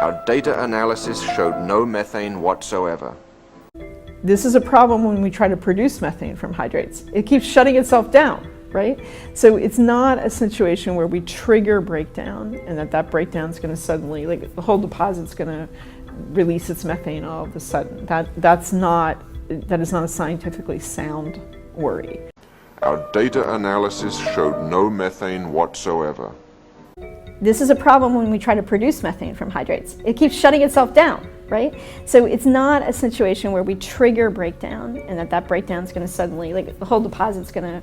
Our data analysis showed no methane whatsoever. This is a problem when we try to produce methane from hydrates. It keeps shutting itself down, right? So it's not a situation where we trigger breakdown and that breakdown is going to suddenly, like the whole deposit's going to release its methane all of a sudden. That is not a scientifically sound worry. Our data analysis showed no methane whatsoever. This is a problem when we try to produce methane from hydrates. It keeps shutting itself down, right? So it's not a situation where we trigger breakdown and that breakdown is going to suddenly, like the whole deposit's going to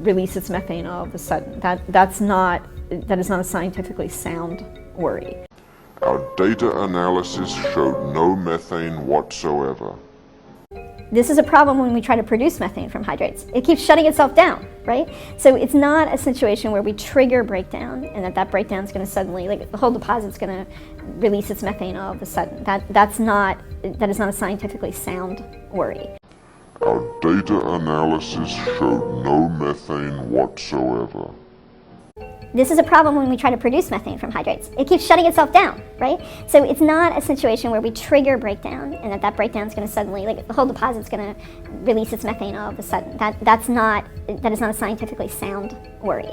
release its methane all of a sudden. That is not a scientifically sound worry. Our data analysis showed no methane whatsoever. This is a problem when we try to produce methane from hydrates. It keeps shutting itself down, right? So it's not a situation where we trigger breakdown and that breakdown is going to suddenly, like the whole deposit's going to release its methane all of a sudden. That is not a scientifically sound worry. Our data analysis showed no methane whatsoever. This is a problem when we try to produce methane from hydrates. It keeps shutting itself down, right? So it's not a situation where we trigger breakdown and that breakdown is going to suddenly, like the whole deposit's going to release its methane all of a sudden. That is not a scientifically sound worry.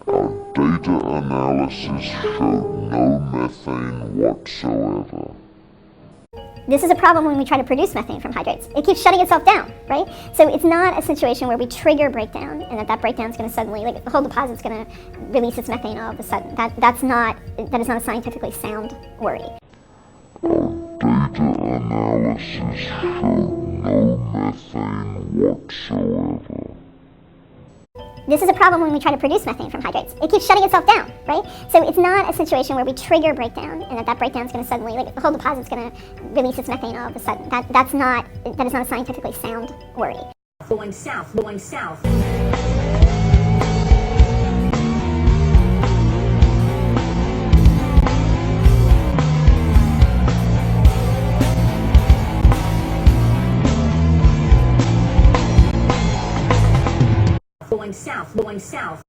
Our data analysis showed no methane whatsoever. This is a problem when we try to produce methane from hydrates. It keeps shutting itself down, right? So it's not a situation where we trigger breakdown and that breakdown is going to suddenly, like the whole deposit's going to release its methane all of a sudden. That is not a scientifically sound worry. Our data analysis showed no methane whatsoever. This is a problem when we try to produce methane from hydrates. It keeps shutting itself down, right? So it's not a situation where we trigger breakdown and that breakdown is going to suddenly, like the whole deposit's going to release its methane all of a sudden. That is not a scientifically sound worry. Going south, going south. Going south, going south.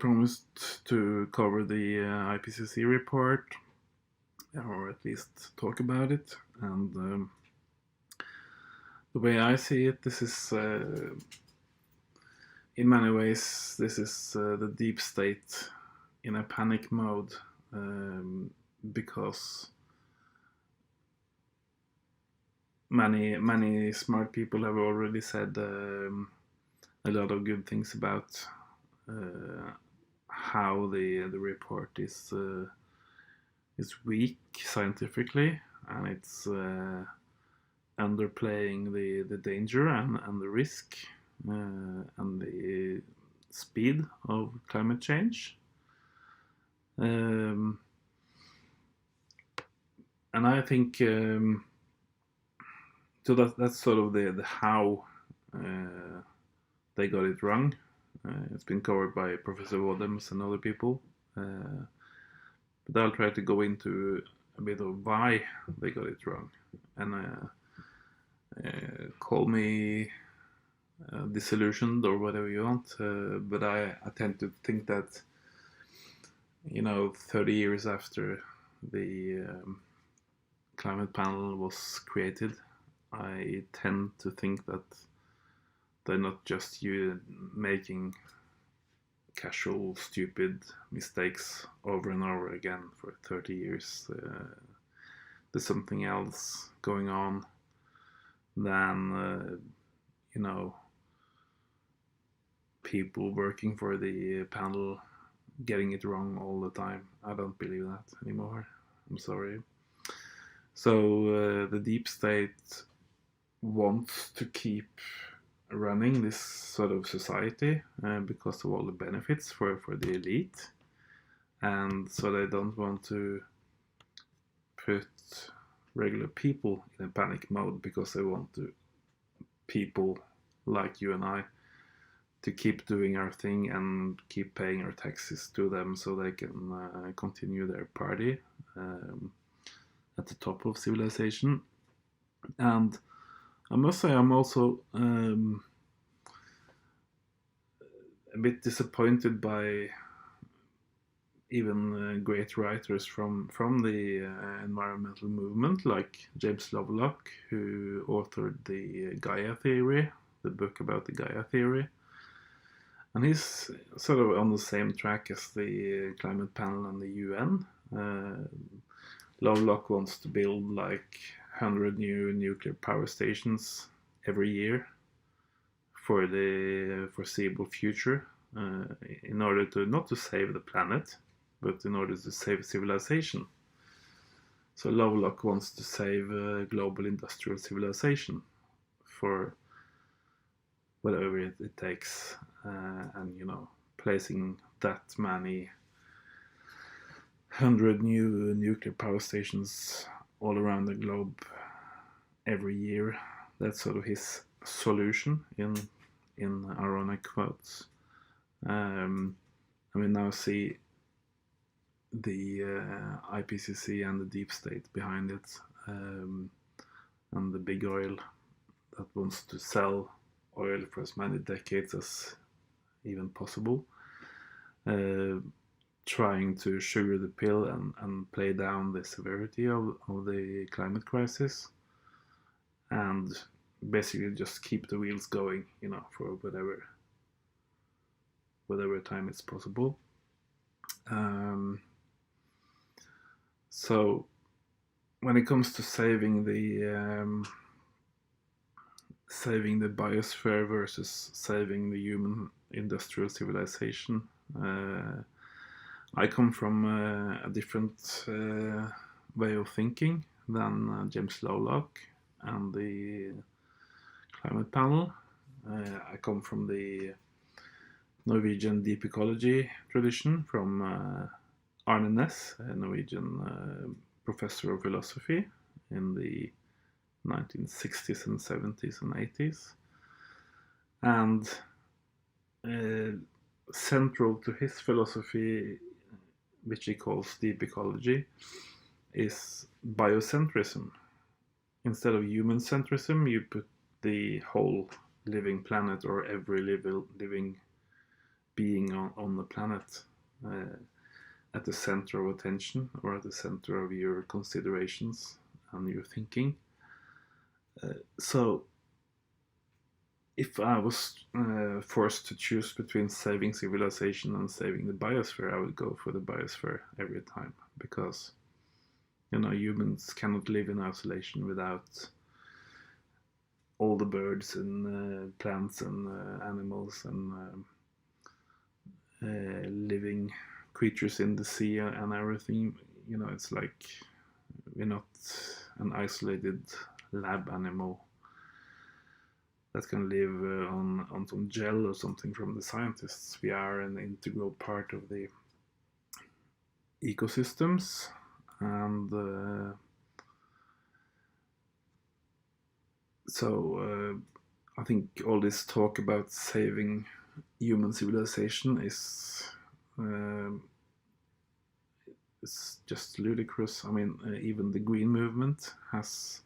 promised to cover the IPCC report, or at least talk about it. And the way I see it, this is, in many ways, this is the deep state in a panic mode, because many smart people have already said a lot of good things about how the report is weak scientifically, and it's underplaying the danger and the risk and the speed of climate change. And I think so that's sort of the how they got it wrong. It's been covered by Professor Wadhams and other people, but I'll try to go into a bit of why they got it wrong, and call me disillusioned or whatever you want, but I tend to think that, 30 years after the climate panel was created, I tend to think that they're not just making casual, stupid mistakes over and over again for 30 years. There's something else going on than, people working for the panel getting it wrong all the time. I don't believe that anymore. I'm sorry. So the deep state wants to keep running this sort of society because of all the benefits for the elite, and so they don't want to put regular people in a panic mode, because they want people like you and I to keep doing our thing and keep paying our taxes to them, so they can continue their party at the top of civilization. And I must say, I'm also a bit disappointed by even great writers from the environmental movement, like James Lovelock, who authored the Gaia theory, the book about the Gaia theory. And he's sort of on the same track as the climate panel and the UN. Lovelock wants to build like 100 new nuclear power stations every year for the foreseeable future, in order to not to save the planet, but in order to save civilization. So Lovelock wants to save global industrial civilization for whatever it takes, and placing that many 100 new nuclear power stations all around the globe every year. That's sort of his solution, in ironic quotes. And we now see the IPCC and the deep state behind it, and the big oil that wants to sell oil for as many decades as even possible, trying to sugar the pill and play down the severity of the climate crisis, and basically just keep the wheels going, for whatever time it's possible. So when it comes to saving the biosphere versus saving the human industrial civilization, I come from a different way of thinking than James Lovelock and the climate panel. I come from the Norwegian deep ecology tradition from Arne Næss, a Norwegian professor of philosophy in the 1960s and 70s and 80s. And central to his philosophy, which he calls deep ecology, is biocentrism. Instead of human centrism, you put the whole living planet, or every living being on the planet at the center of attention, or at the center of your considerations and your thinking. So if I was forced to choose between saving civilization and saving the biosphere, I would go for the biosphere every time, because humans cannot live in isolation without all the birds and plants and animals and living creatures in the sea and everything. It's like we're not an isolated lab animal that can live on some gel or something from the scientists. We are an integral part of the ecosystems, and so I think all this talk about saving human civilization is just ludicrous. I mean, even the green movement has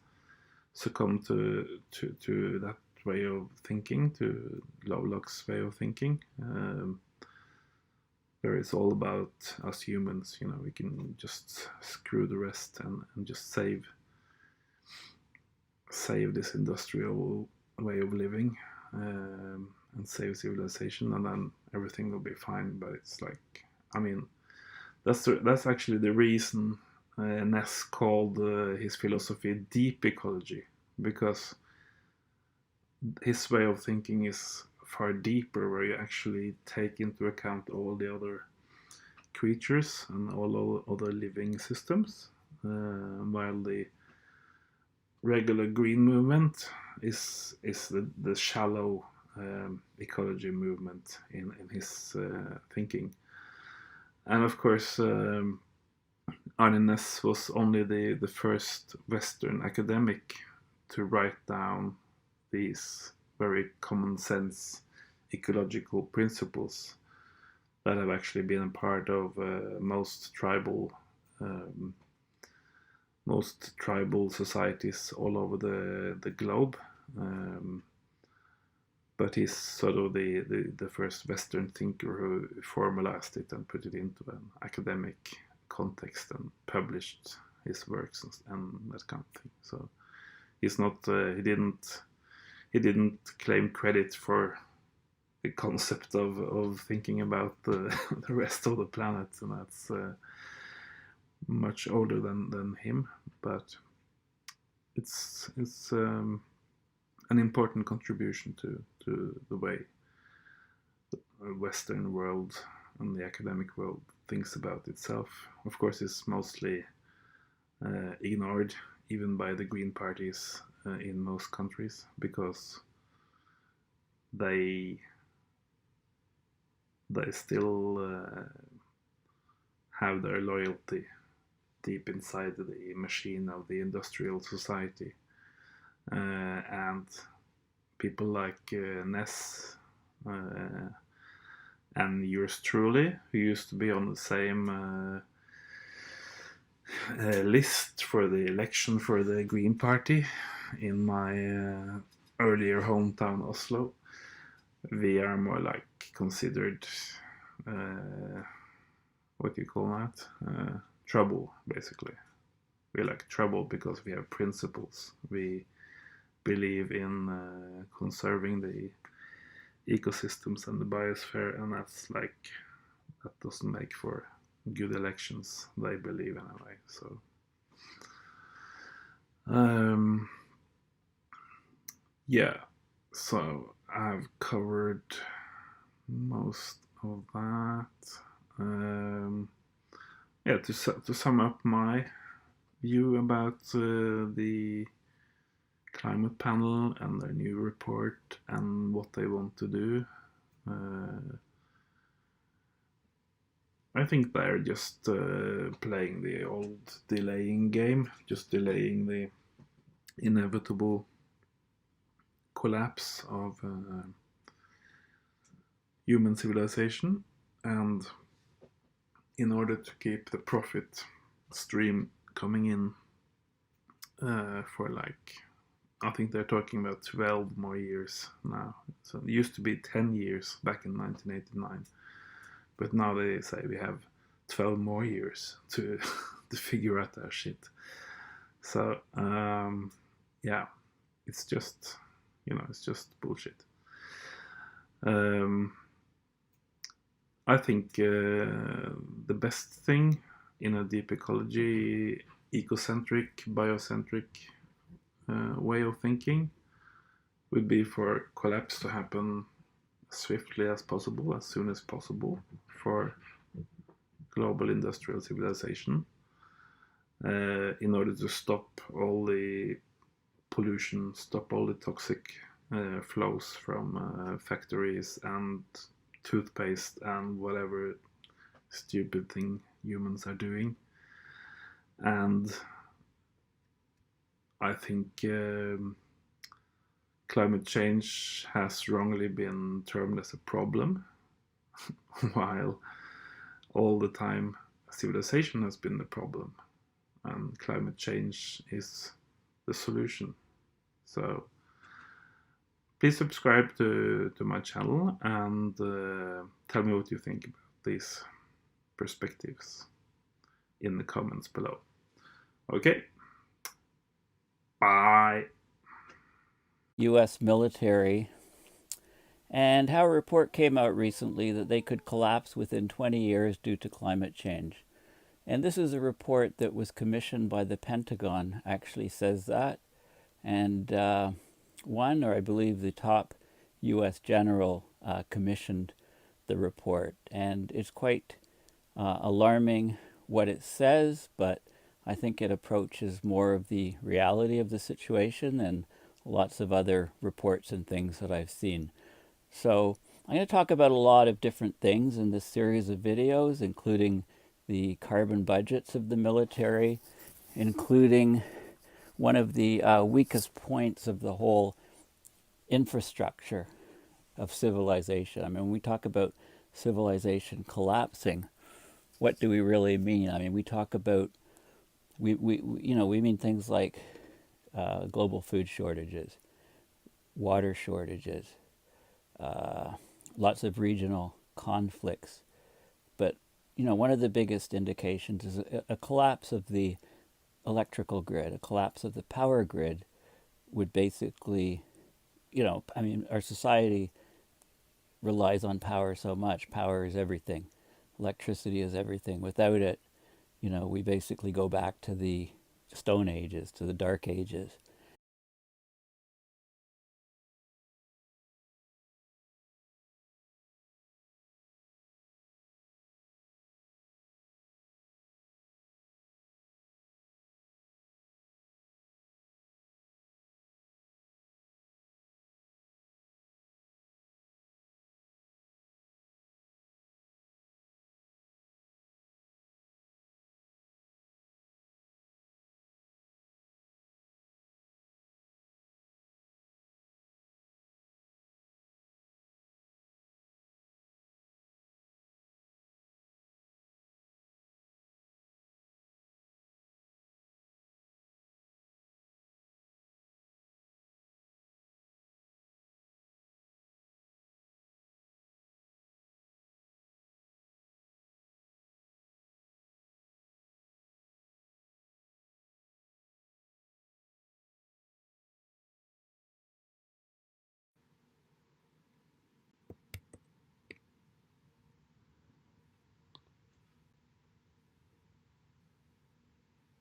succumbed to that way of thinking, to Lovelock's way of thinking, where it's all about us humans. We can just screw the rest and just save this industrial way of living, and save civilization, and then everything will be fine. But it's like, I mean, that's actually the reason Ness called his philosophy deep ecology, because his way of thinking is far deeper, where you actually take into account all the other creatures and all other living systems, while the regular green movement is the shallow ecology movement in his thinking. And of course, Arne Næss was only the first Western academic to write down these very common sense ecological principles that have actually been a part of most tribal societies all over the globe. But he's sort of the first Western thinker who formalized it and put it into an academic context and published his works and that kind of thing. So he's not he didn't claim credit for the concept of thinking about the rest of the planet, and that's much older than him. But it's an important contribution to the way the Western world and the academic world thinks about itself. Of course, it's mostly ignored even by the Green parties in most countries, because they still have their loyalty deep inside the machine of the industrial society. And people like Ness and yours truly, who used to be on the same list for the election for the Green Party in my earlier hometown Oslo, we are more like considered what do you call that? Trouble, basically. We're like trouble because we have principles. We believe in conserving the ecosystems and the biosphere, and that doesn't make for good elections, they believe, anyway. So yeah, so I've covered most of that. Yeah, to sum up my view about the climate panel and their new report and what they want to do, I think they're just playing the old delaying game, just delaying the inevitable collapse of human civilization, and in order to keep the profit stream coming in for I think they're talking about 12 more years now. So it used to be 10 years back in 1989. But now they say we have 12 more years to to figure out our shit. So yeah, it's just it's just bullshit. I think the best thing in a deep ecology, ecocentric, biocentric way of thinking would be for collapse to happen as swiftly as possible, as soon as possible, for global industrial civilization, in order to stop all the pollution, stop all the toxic flows from factories and toothpaste and whatever stupid thing humans are doing. And I think climate change has wrongly been termed as a problem, while all the time civilization has been the problem, and climate change is the solution. So please subscribe to my channel and tell me what you think about these perspectives in the comments below. Okay, bye. U.S. military, and how a report came out recently that they could collapse within 20 years due to climate change. And this is a report that was commissioned by the Pentagon, actually says that. And one, or I believe the top U.S. general commissioned the report. And it's quite alarming what it says, but I think it approaches more of the reality of the situation than lots of other reports and things that I've seen. So I'm going to talk about a lot of different things in this series of videos, including the carbon budgets of the military, including one of the weakest points of the whole infrastructure of civilization. I mean, when we talk about civilization collapsing, what do we really mean? I mean, we talk about, we mean things like global food shortages, water shortages, lots of regional conflicts. But, one of the biggest indications is a collapse of the electrical grid, a collapse of the power grid would basically, our society relies on power so much. Power is everything. Electricity is everything. Without it, we basically go back to the Stone Ages, to the Dark Ages.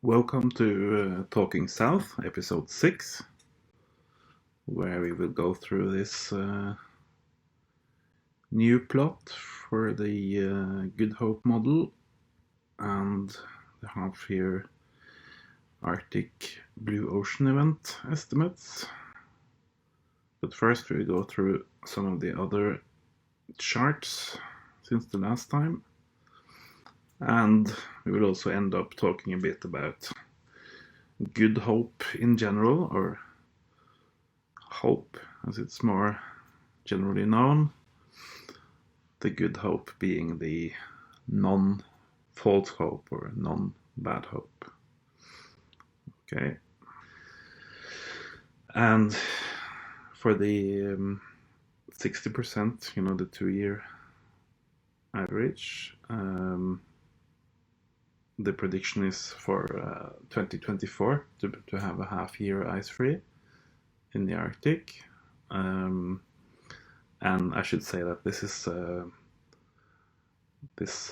Welcome to Talking South, episode 6, where we will go through this new plot for the Good Hope model and the half-year Arctic Blue Ocean event estimates. But first we go through some of the other charts since the last time. And we will also end up talking a bit about Good Hope in general, or Hope as it's more generally known. The Good Hope being the non-false hope or non-bad hope. Okay. And for the 60%, the 2-year average. The prediction is for 2024 to have a half-year ice-free in the Arctic. And I should say that this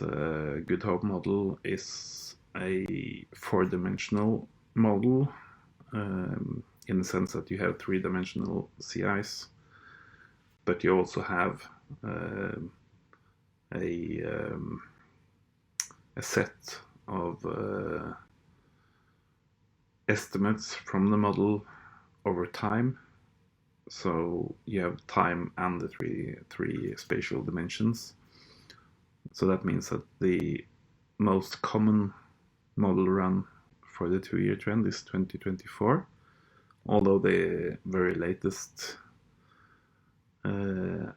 Good Hope model is a four-dimensional model, in the sense that you have three-dimensional sea ice, but you also have a set of estimates from the model over time. So you have time and the three spatial dimensions. So that means that the most common model run for the 2-year trend is 2024, although the very latest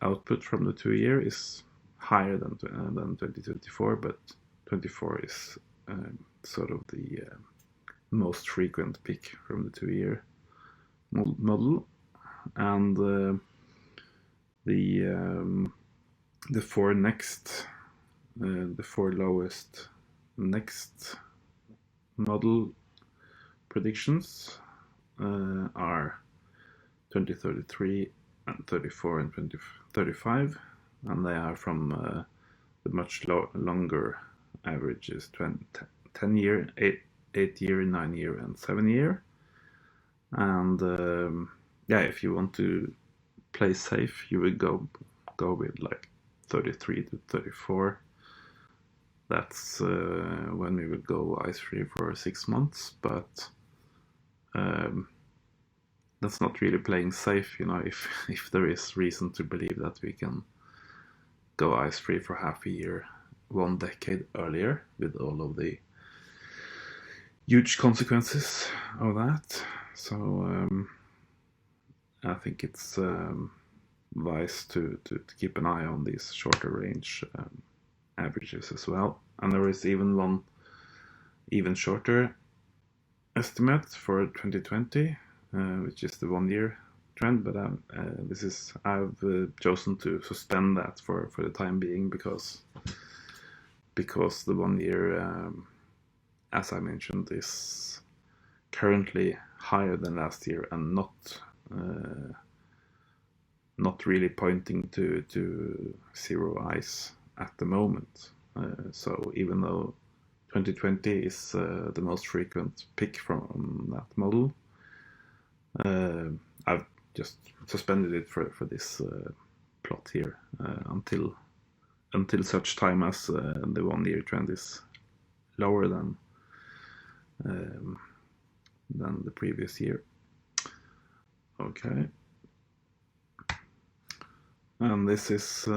output from the 2-year is higher than 2024, but 24 is sort of the most frequent pick from the 2-year model. And the four lowest next model predictions are 2033 and 34 and 2035, and they are from the much longer averages, 10 year, 8 year, 9 year, and 7 year. And yeah, if you want to play safe, you would go with like 33 to 34. That's when we would go ice-free for 6 months, but that's not really playing safe, you know, if there is reason to believe that we can go ice-free for half a year, 1 decade earlier, with all of the huge consequences of that. So I think it's wise to keep an eye on these shorter range averages as well. And there is even one even shorter estimate for 2020, which is the 1-year trend, but I've chosen to suspend that for the time being, because the 1 year, as I mentioned, is currently higher than last year and not really pointing to zero ice at the moment. So even though 2020 is the most frequent pick from that model, I've just suspended it for this plot here until such time as the 1 year trend is lower than the previous year. Okay. And this is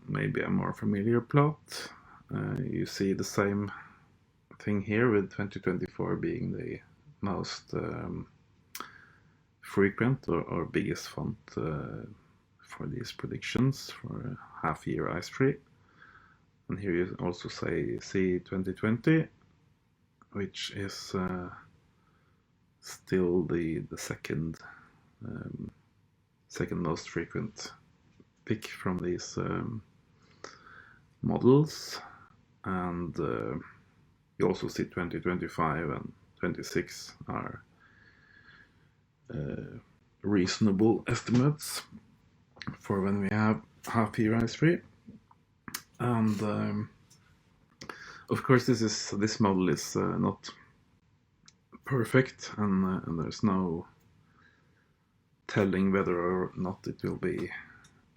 maybe a more familiar plot. You see the same thing here, with 2024 being the most frequent or biggest font for these predictions for half-year ice-free. And here you also see 2020, which is still the second most frequent pick from these models. And you also see 2025 and 26 are reasonable estimates for when we have half-year ice-free. And of course this model is not perfect, and there's no telling whether or not it will be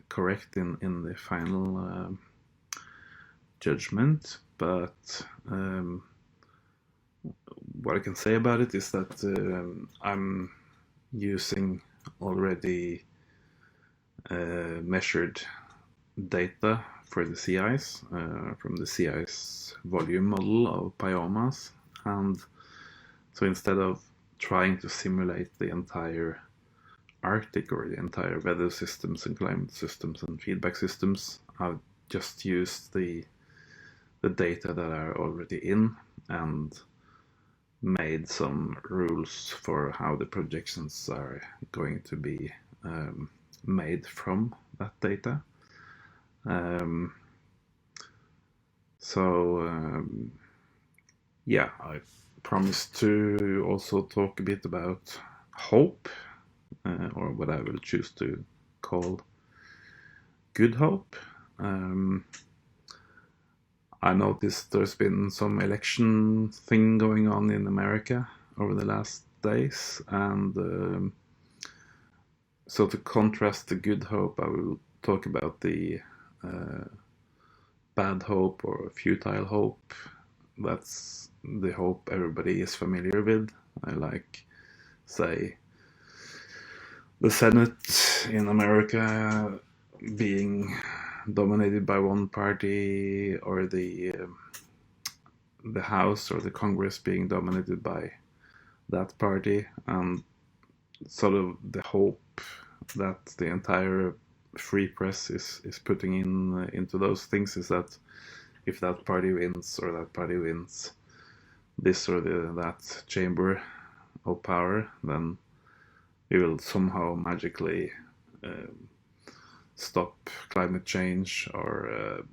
correct in the final judgment. But what I can say about it is that I'm using already measured data for the sea ice from the sea ice volume model of biomas. And so instead of trying to simulate the entire Arctic or the entire weather systems and climate systems and feedback systems, I've just used the data that are already in and made some rules for how the projections are going to be made from that data. So yeah, I promised to also talk a bit about hope, or what I will choose to call good hope. I noticed there's been some election thing going on in America over the last days, and so to contrast the good hope, I will talk about the bad hope or futile hope. That's the hope everybody is familiar with. I like, say, the Senate in America being dominated by one party, or the House or the Congress being dominated by that party, and sort of the hope that the entire free press is putting into those things is that if that party wins, or that party wins this or that chamber of power, then we will somehow magically stop climate change, or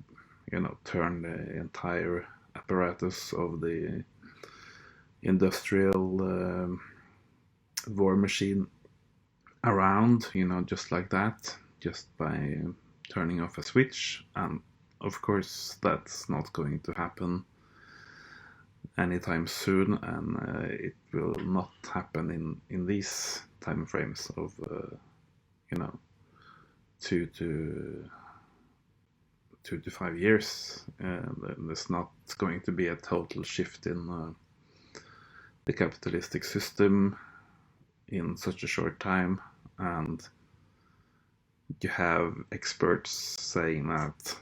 turn the entire apparatus of the industrial war machine around, just like that, just by turning off a switch. And of course, that's not going to happen anytime soon, and it will not happen in these time frames of 2 to 5 years. There's not going to be a total shift in the capitalistic system in such a short time, and you have experts saying that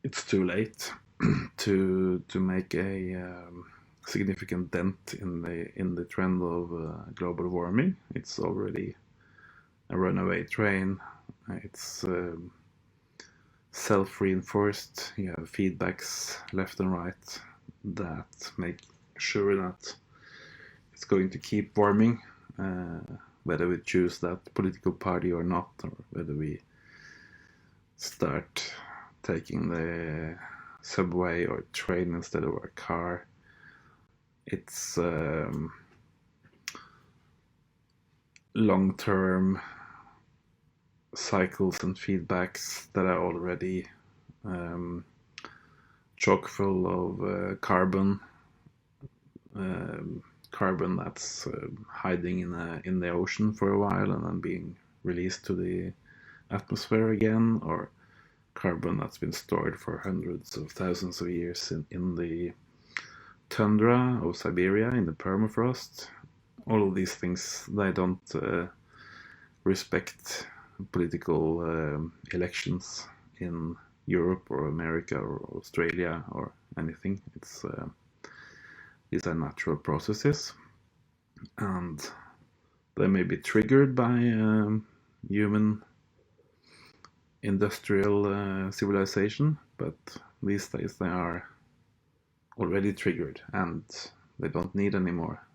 it's too late to make a significant dent in the trend of global warming. It's already a runaway train. It's self-reinforced. You have feedbacks left and right that make sure that it's going to keep warming, whether we choose that political party or not, or whether we start taking the subway or train instead of a car. It's long-term cycles and feedbacks that are already chock full of carbon that's hiding in the ocean for a while and then being released to the atmosphere again, or carbon that's been stored for hundreds of thousands of years in the tundra of Siberia, in the permafrost. All of these things, they don't respect political elections in Europe or America or Australia or anything. These are natural processes, and they may be triggered by human industrial civilization, but these days they are already triggered, and they don't need any more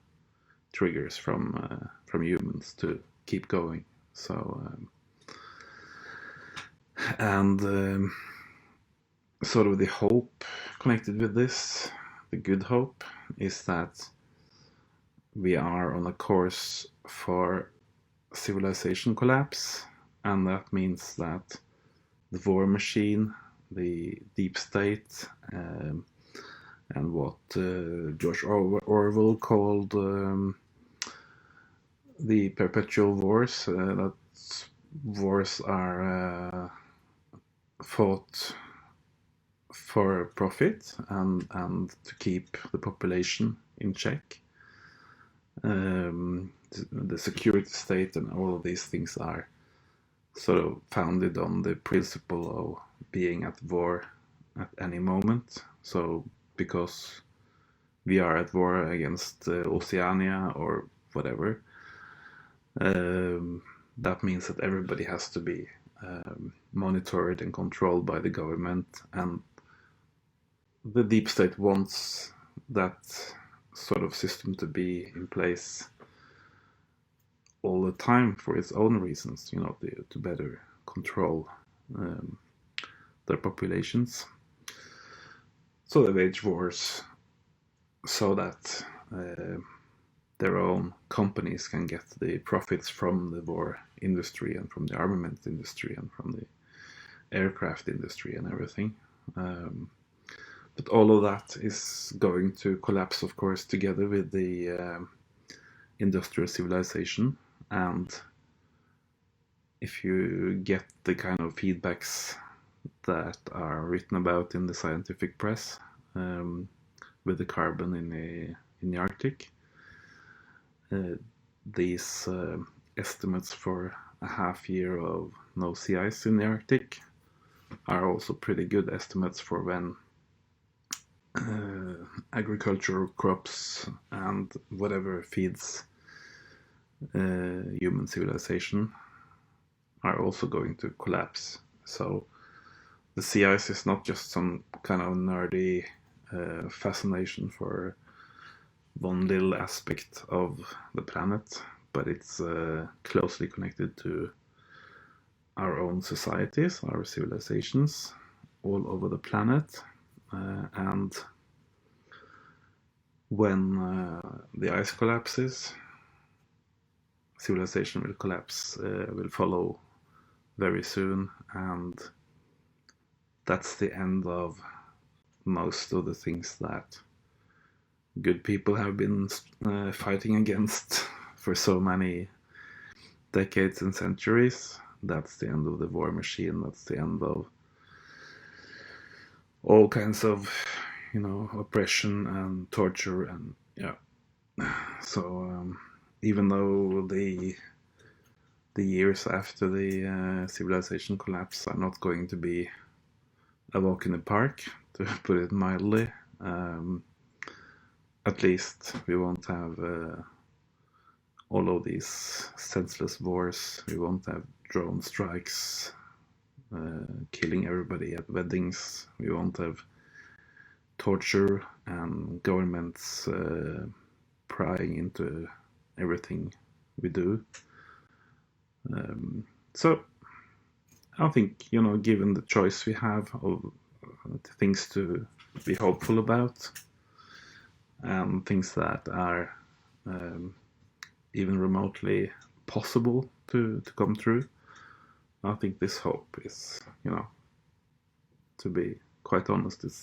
triggers from humans to keep going. So and sort of the hope connected with this, the good hope, is that we are on a course for civilization collapse, and that means that the war machine, the deep state, and what George Orwell called the perpetual wars, that wars are fought for profit and to keep the population in check. The security state and all of these things are sort of founded on the principle of being at war at any moment. So because we are at war against Oceania or whatever, that means that everybody has to be monitored and controlled by the government, and the deep state wants that sort of system to be in place all the time for its own reasons, to better control their populations. So they wage wars so that their own companies can get the profits from the war industry and from the armament industry and from the aircraft industry and everything. But all of that is going to collapse, of course, together with the industrial civilization. And if you get the kind of feedbacks that are written about in the scientific press, with the carbon in the Arctic, these estimates for a half year of no sea ice in the Arctic are also pretty good estimates for when agricultural crops and whatever feeds human civilization are also going to collapse. So the sea ice is not just some kind of nerdy fascination for one little aspect of the planet, but it's closely connected to our own societies, our civilizations all over the planet. And when the ice collapses, civilization will collapse, will follow very soon, and that's the end of most of the things that good people have been fighting against for so many decades and centuries. That's the end of the war machine. That's the end of all kinds of, oppression and torture and So even though the years after the civilization collapse are not going to be a walk in the park, to put it mildly, at least we won't have all of these senseless wars. We won't have drone strikes killing everybody at weddings. We won't have torture and governments prying into everything we do. So I think, given the choice we have of things to be hopeful about and things that are even remotely possible to come true, I think this hope is, to be quite honest, it's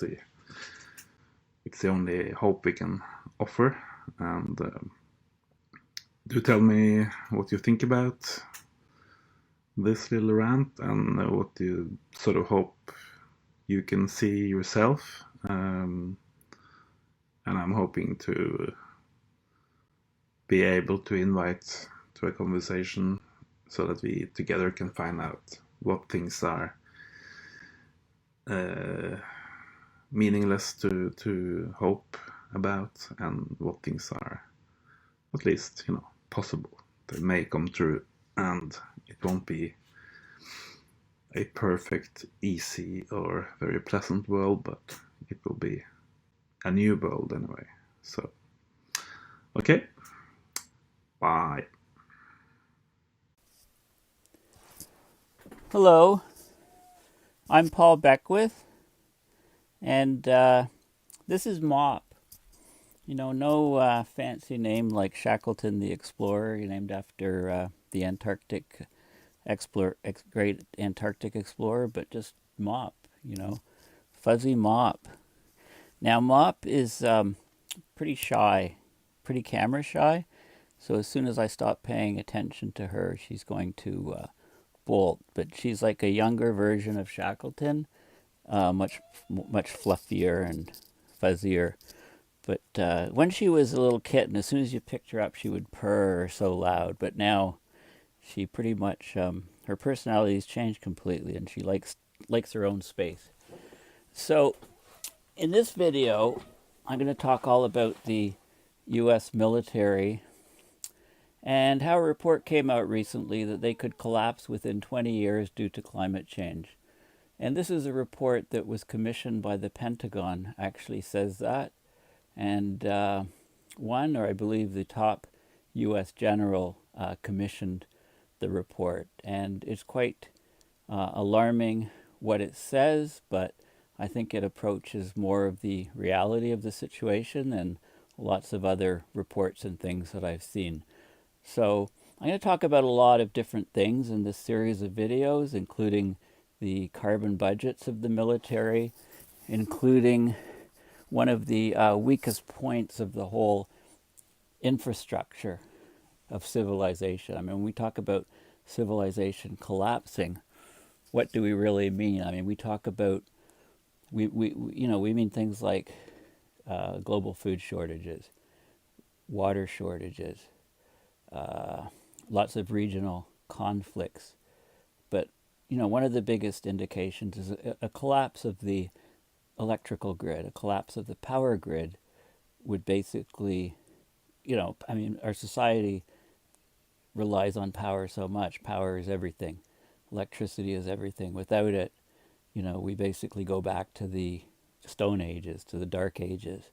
the only hope we can offer. And do tell me what you think about this little rant and what you sort of hope you can see yourself. And I'm hoping to be able to invite to a conversation so that we together can find out what things are meaningless to hope about and what things are at least, possible. They may come true, and it won't be a perfect, easy, or very pleasant world, but it will be a new world anyway. So, okay, bye. Hello, I'm Paul Beckwith, and this is MOP. No fancy name like Shackleton the Explorer, named after the great Antarctic explorer, but just MOP, Fuzzy Mop. Now, Mop is pretty shy, pretty camera shy, so as soon as I stop paying attention to her, she's going to bolt. But she's like a younger version of Shackleton, much fluffier and fuzzier. But when she was a little kitten, as soon as you picked her up, she would purr so loud. But now she pretty much, her personality's changed completely, and she likes her own space. So in this video, I'm going to talk all about the U.S. military and how a report came out recently that they could collapse within 20 years due to climate change. And this is a report that was commissioned by the Pentagon, actually says that. And one, or I believe the top U.S. general, commissioned the report. And it's quite alarming what it says, but I think it approaches more of the reality of the situation than lots of other reports and things that I've seen. So I'm going to talk about a lot of different things in this series of videos, including the carbon budgets of the military, including one of the weakest points of the whole infrastructure of civilization. I mean, when we talk about civilization collapsing, what do we really mean? I mean, we talk about, we mean things like global food shortages, water shortages, lots of regional conflicts. But, one of the biggest indications is a collapse of the electrical grid, a collapse of the power grid would basically, our society relies on power so much. Power is everything. Electricity is everything. Without it, we basically go back to the Stone Ages, to the Dark Ages.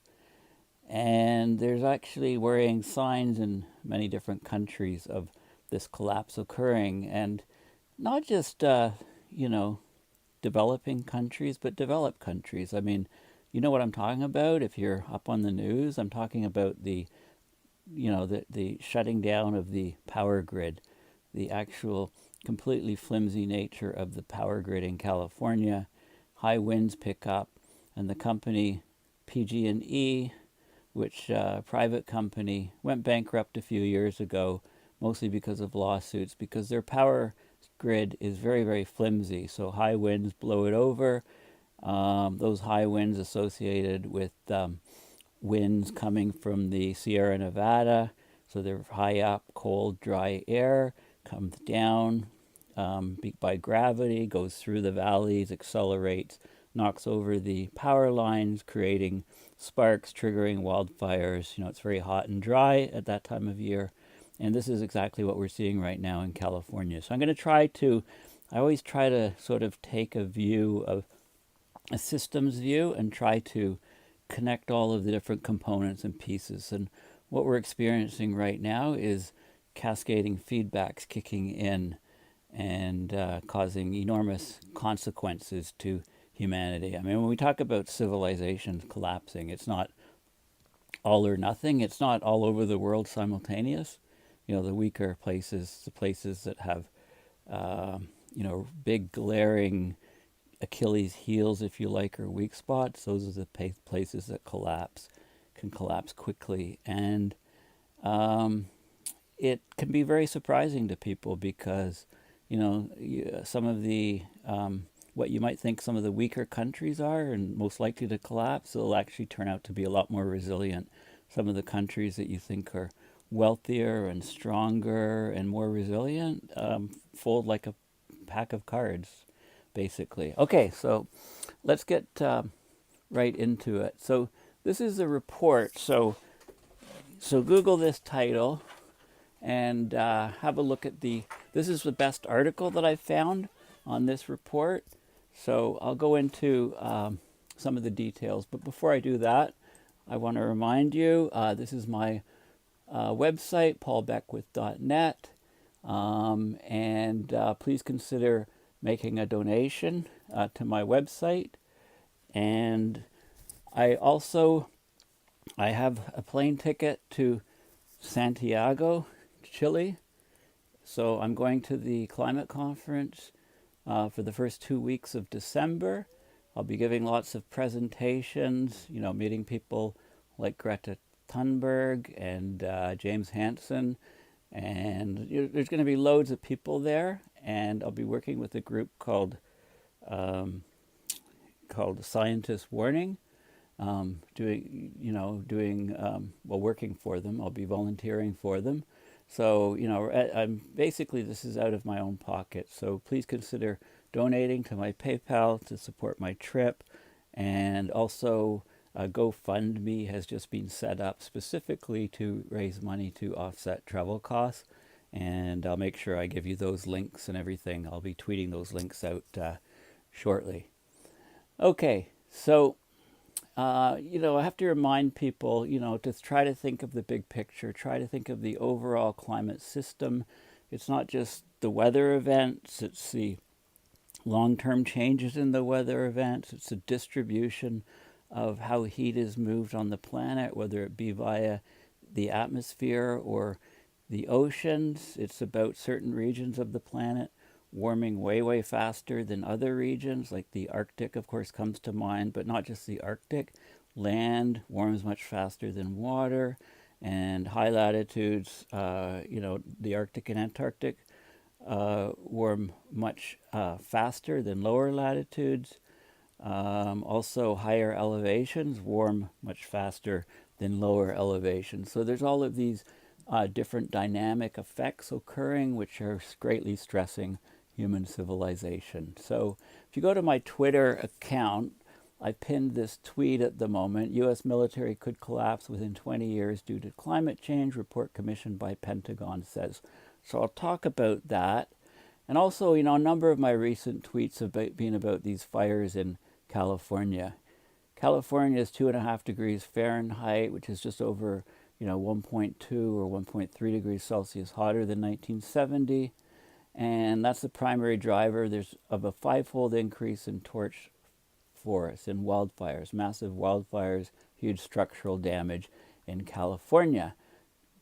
And there's actually worrying signs in many different countries of this collapse occurring. And not just, developing countries, but developed countries. I mean, you know what I'm talking about if you're up on the news. I'm talking about the shutting down of the power grid, the actual completely flimsy nature of the power grid in California. High winds pick up, and the company PG&E, which private company, went bankrupt a few years ago, mostly because of lawsuits, because their power grid is very, very flimsy. So high winds blow it over. Those high winds associated with winds coming from the Sierra Nevada, so they're high up, cold, dry air comes down by gravity, goes through the valleys, accelerates, knocks over the power lines, creating sparks, triggering wildfires. It's very hot and dry at that time of year. And this is exactly what we're seeing right now in California. So I'm going to I always try to sort of take a systems view and try to connect all of the different components and pieces. And what we're experiencing right now is cascading feedbacks kicking in and causing enormous consequences to humanity. I mean, when we talk about civilizations collapsing, it's not all or nothing. It's not all over the world simultaneous. The weaker places, the places that have, big glaring Achilles heels, if you like, or weak spots, those are the places that can collapse quickly. And it can be very surprising to people because, some of the, what you might think some of the weaker countries are and most likely to collapse, will actually turn out to be a lot more resilient. Some of the countries that you think are wealthier and stronger and more resilient fold like a pack of cards, basically. Okay, so let's get right into it. So this is a report. So Google this title and have a look at this is the best article that I've found on this report. So I'll go into some of the details. But before I do that, I want to remind you, this is my website, paulbeckwith.net, and please consider making a donation to my website. And I have a plane ticket to Santiago, Chile. So I'm going to the climate conference for the first 2 weeks of December. I'll be giving lots of presentations, meeting people like Greta Thunberg and James Hansen, and there's going to be loads of people there. And I'll be working with a group called Scientist Warning, working for them. I'll be volunteering for them. So I'm basically, this is out of my own pocket. So please consider donating to my PayPal to support my trip, and also GoFundMe has just been set up specifically to raise money to offset travel costs, and I'll make sure I give you those links and everything. I'll be tweeting those links out shortly. Okay, so I have to remind people, to try to think of the big picture, try to think of the overall climate system. It's not just the weather events, it's the long-term changes in the weather events. It's a distribution of how heat is moved on the planet, whether it be via the atmosphere or the oceans. It's about certain regions of the planet warming way, way faster than other regions, like the Arctic, of course, comes to mind, but not just the Arctic. Land warms much faster than water, and high latitudes, the Arctic and Antarctic, warm much faster than lower latitudes. Also, higher elevations warm much faster than lower elevations. So there's all of these different dynamic effects occurring, which are greatly stressing human civilization. So if you go to my Twitter account, I pinned this tweet at the moment. U.S. military could collapse within 20 years due to climate change, report commissioned by Pentagon says. So I'll talk about that. And also, a number of my recent tweets have been about these fires in California. California is 2.5 degrees Fahrenheit, which is just over, 1.2 or 1.3 degrees Celsius hotter than 1970. And that's the primary driver. There's of a 5-fold increase in torch forests, in wildfires, massive wildfires, huge structural damage in California.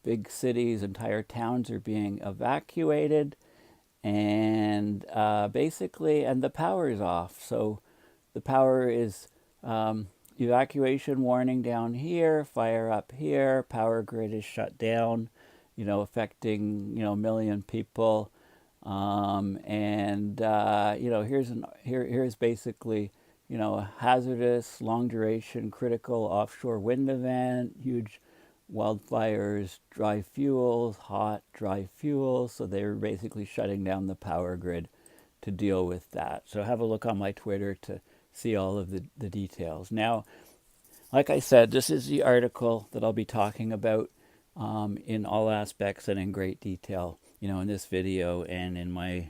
Big cities, entire towns are being evacuated, and basically, and the power is off. So the power is evacuation warning down here, fire up here, power grid is shut down, affecting, a million people. Here's basically, a hazardous, long duration, critical offshore wind event, huge wildfires, dry fuels, hot, dry fuels. So they're basically shutting down the power grid to deal with that. So have a look on my Twitter to see all of the details. Now, like I said, this is the article that I'll be talking about in all aspects and in great detail, in this video and in my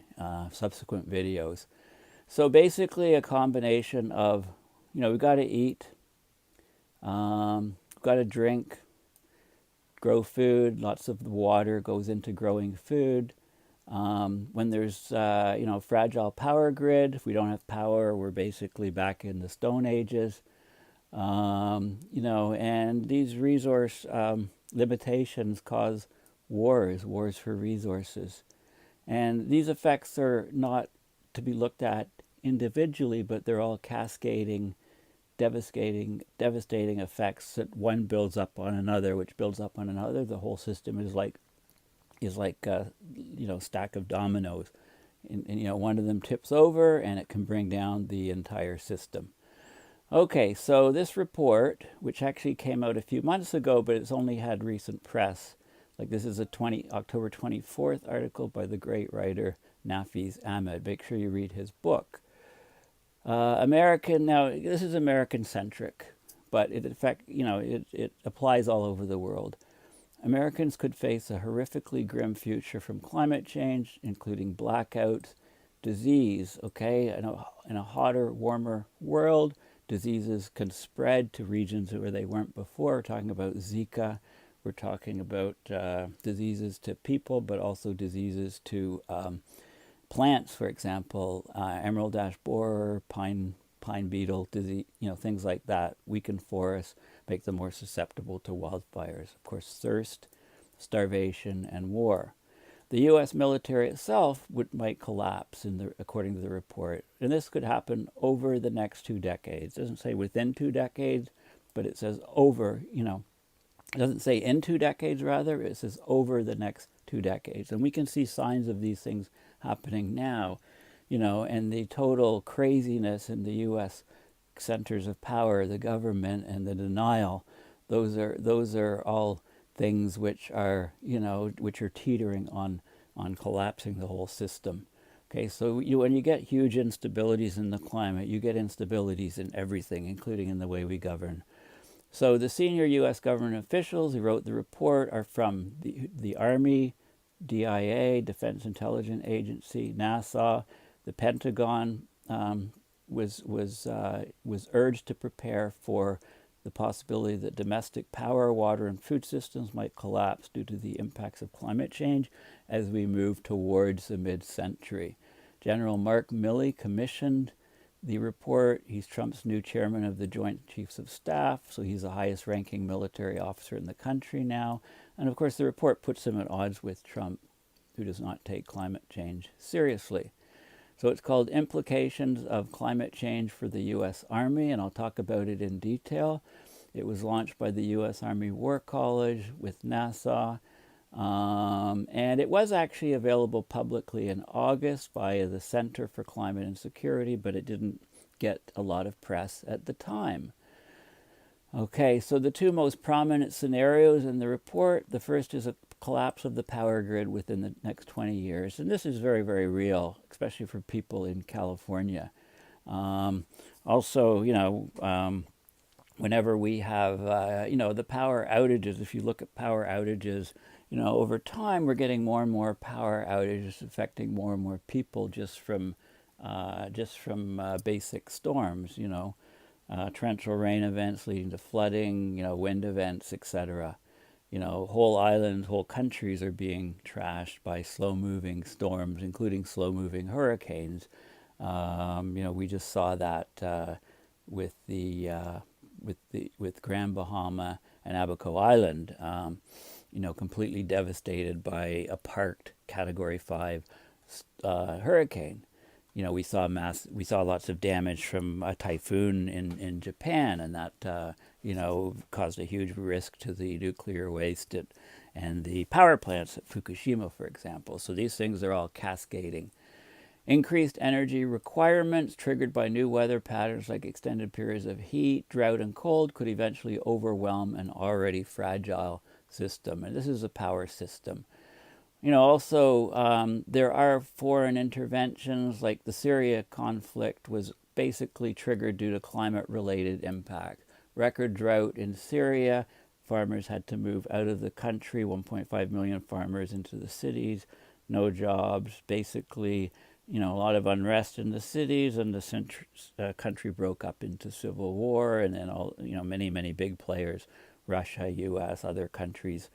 subsequent videos. So basically a combination of, we've got to eat, we've got to drink, grow food. Lots of the water goes into growing food. When there's, fragile power grid, if we don't have power, we're basically back in the Stone Ages. And these resource limitations cause wars for resources. And these effects are not to be looked at individually, but they're all cascading, devastating effects that one builds up on another, which builds up on another. The whole system is like a stack of dominoes. And one of them tips over and it can bring down the entire system. Okay, so this report, which actually came out a few months ago, but it's only had recent press. Like this is a October 24th article by the great writer Nafiz Ahmed. Make sure you read his book. Now this is American-centric, but it applies all over the world. Americans could face a horrifically grim future from climate change, including blackouts, disease, in a hotter, warmer world. Diseases can spread to regions where they weren't before. We're talking about Zika. We're talking about diseases to people, but also diseases to plants, for example, emerald ash borer, pine beetle disease, things like that. Weaken forests, make them more susceptible to wildfires. Of course, thirst, starvation, and war. The U.S. military itself might collapse, according to the report. And this could happen over the next 2 decades. It doesn't say within 2 decades, but it says over, it doesn't say in 2 decades, rather. It says over the next 2 decades. And we can see signs of these things happening now, and the total craziness in the U.S. centers of power, the government, and the denial. Those are all things which are teetering on collapsing the whole system. Okay, so when you get huge instabilities in the climate, you get instabilities in everything, including in the way we govern. So the senior U.S. government officials who wrote the report are from the Army, DIA, Defense Intelligence Agency, NASA, the Pentagon. Was urged to prepare for the possibility that domestic power, water, and food systems might collapse due to the impacts of climate change as we move towards the mid-century. General Mark Milley commissioned the report. He's Trump's new chairman of the Joint Chiefs of Staff, so he's the highest ranking military officer in the country now. And of course, the report puts him at odds with Trump, who does not take climate change seriously. So it's called Implications of Climate Change for the U.S. Army, and I'll talk about it in detail. It was launched by the U.S. Army War College with NASA. And it was actually available publicly in August via the Center for Climate and Security, but it didn't get a lot of press at the time. Okay, so the two most prominent scenarios in the report, the first is a collapse of the power grid within the next 20 years. And this is very, very real, especially for people in California. Also, whenever we have, the power outages, if you look at power outages, over time we're getting more and more power outages affecting more and more people just from basic storms, torrential rain events leading to flooding, wind events, etc. Whole islands, whole countries are being trashed by slow-moving storms, including slow-moving hurricanes. We just saw that with Grand Bahama and Abaco Island, completely devastated by a parked Category 5 hurricane. We saw lots of damage from a typhoon in Japan, and that caused a huge risk to the nuclear waste and the power plants at Fukushima, for example. So these things are all cascading. Increased energy requirements triggered by new weather patterns like extended periods of heat, drought, and cold could eventually overwhelm an already fragile system. And this is a power system. Also, there are foreign interventions, like the Syria conflict was basically triggered due to climate-related impact. Record drought in Syria, farmers had to move out of the country, 1.5 million farmers into the cities, no jobs, basically, a lot of unrest in the cities, and the country broke up into civil war, and then many, many big players, Russia, U.S., other countries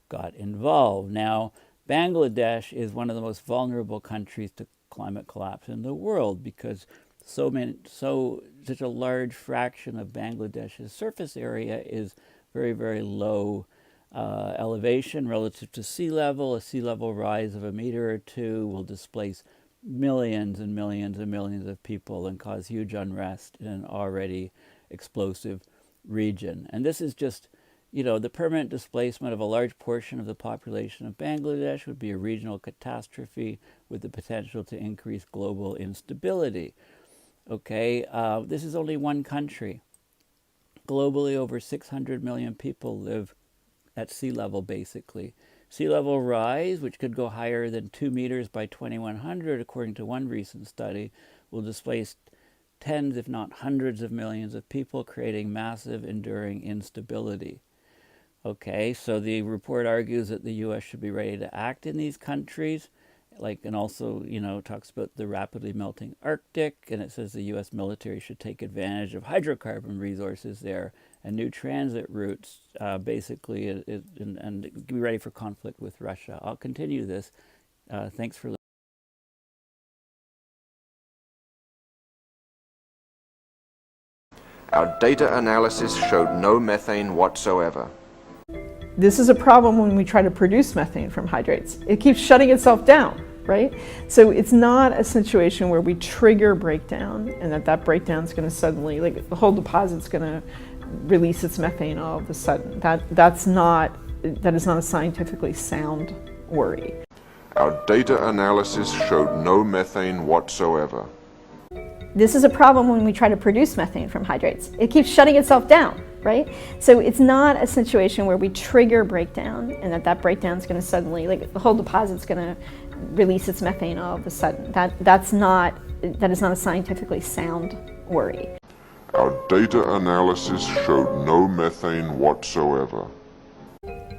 got involved. Now, Bangladesh is one of the most vulnerable countries to climate collapse in the world because such a large fraction of Bangladesh's surface area is very, very low elevation relative to sea level. A sea level rise of a meter or two will displace millions and millions and millions of people and cause huge unrest in an already explosive region. And this is just, the permanent displacement of a large portion of the population of Bangladesh would be a regional catastrophe with the potential to increase global instability. Okay, this is only one country. Globally, over 600 million people live at sea level, basically. Sea level rise, which could go higher than 2 meters by 2100, according to one recent study, will displace tens, if not hundreds of millions of people, creating massive, enduring instability. Okay, so the report argues that the U.S. should be ready to act in these countries, and also, talks about the rapidly melting Arctic, and it says the U.S. military should take advantage of hydrocarbon resources there and new transit routes, basically, and be ready for conflict with Russia. I'll continue this. Thanks for listening. Our data analysis showed no methane whatsoever. This is a problem when we try to produce methane from hydrates. It keeps shutting itself down, right? So it's not a situation where we trigger breakdown and that breakdown is going to suddenly, the whole deposit's going to release its methane all of a sudden. That is not a scientifically sound worry. Our data analysis showed no methane whatsoever. This is a problem when we try to produce methane from hydrates. It keeps shutting itself down, right? So it's not a situation where we trigger breakdown and that breakdown is going to suddenly, the whole deposit's going to release its methane all of a sudden. That is not a scientifically sound worry. Our data analysis showed no methane whatsoever.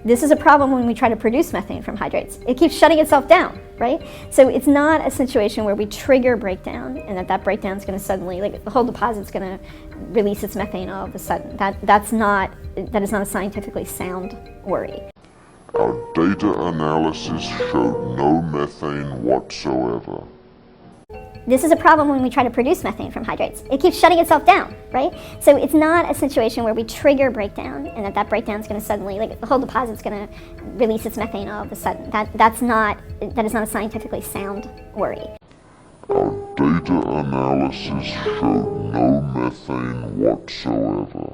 This is a problem when we try to produce methane from hydrates. It keeps shutting itself down, right? So it's not a situation where we trigger breakdown and that breakdown is going to suddenly, the whole deposit's going to release its methane all of a sudden. That is not a scientifically sound worry. Our data analysis showed no methane whatsoever. This is a problem when we try to produce methane from hydrates. It keeps shutting itself down, right? So it's not a situation where we trigger breakdown and that breakdown is going to suddenly, like the whole deposit's going to release its methane all of a sudden. That is not a scientifically sound worry. Our data analysis showed no methane whatsoever.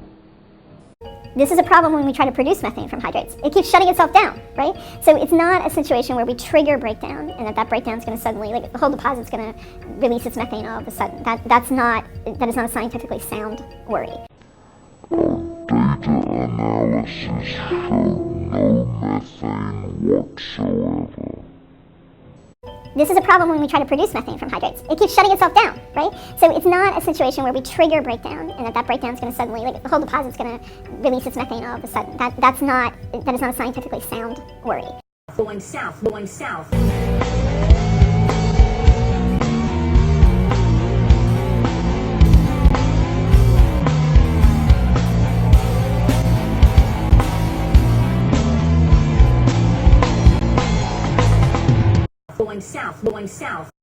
This is a problem when we try to produce methane from hydrates. It keeps shutting itself down, right? So it's not a situation where we trigger breakdown and that breakdown is going to suddenly, like the whole deposit's going to release its methane all of a sudden. That is not a scientifically sound worry. Our data analysis showed no methane whatsoever. This is a problem when we try to produce methane from hydrates. It keeps shutting itself down, right? So it's not a situation where we trigger breakdown and that breakdown is going to suddenly, like the whole deposit's going to release its methane all of a sudden. That is not a scientifically sound worry. Going south, going south. Going south, going south.